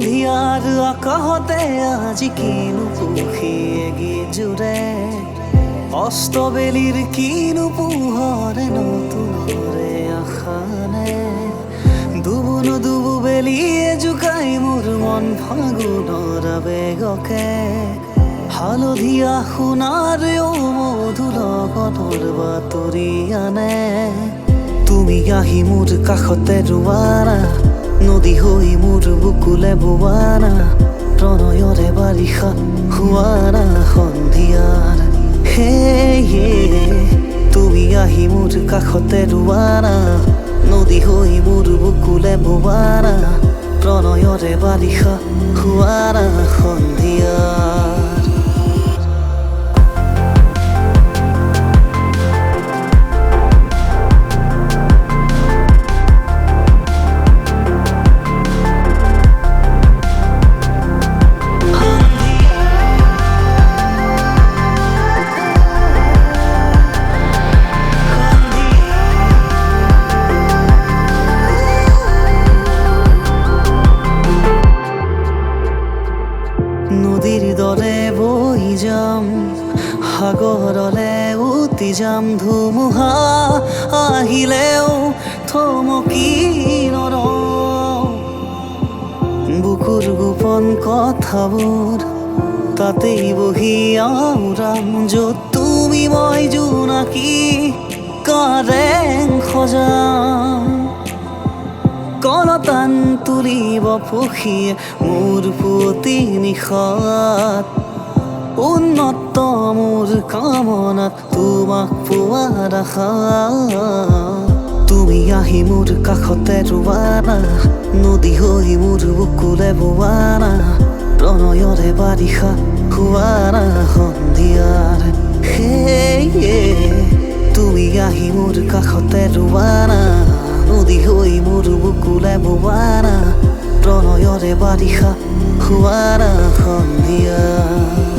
সন্ধিয়াৰ আকাশতে আজি কিনো পুখিয়ে গীত জুৰে অস্তবেলিৰ কিনো পোহৰে নতুনৰে আশানে দুবুনো দুবু বেলিয়ে জোকাই মোৰ মন ফাগুনৰ আবেগকে হালধীয়া সোণাৰ মধুৰ লগতৰ বাতৰি আনে তুমি আহি মোৰ কাষতে ৰোৱানা নদী হৈ মোৰ বুকুলে বোৱানা প্ৰণয়ৰে বাৰিষা হোৱানা সন্ধিয়াৰ হে তুমি আহি মোৰ কাষতে ৰোৱানা নদী হৈ মোৰ বুকুলে বোৱানা প্ৰণয়ৰে বাৰিষা হোৱানা সন্ধিয়াৰ সাগৰলে উটি যাম ধুমুহা আহিলেও থমকি নৰওঁ বুকুৰ গোপন কথাবোৰ তাতেই বহি আওৰাম য'ত তুমি মই জোনাকী কাৰেং সজাম কলতান তুলিব পুখিয়ে মোৰ পুতি নিশাত উন্নত মোৰ কামনাত তোমাক পোৱাৰ আশা তুমি আহি মোৰ কাষতে ৰোৱানা নদী হৈ মোৰ বুকুলে বোৱানা প্ৰণয়ৰে বাৰিষা হোৱানা সন্ধিয়াৰ হে তুমি আহি মোৰ কাষতে ৰোৱানা নদী হৈ মোৰ বুকুলে বোৱানা প্ৰণয়ৰে বাৰিষা হোৱানা সন্ধিয়াৰ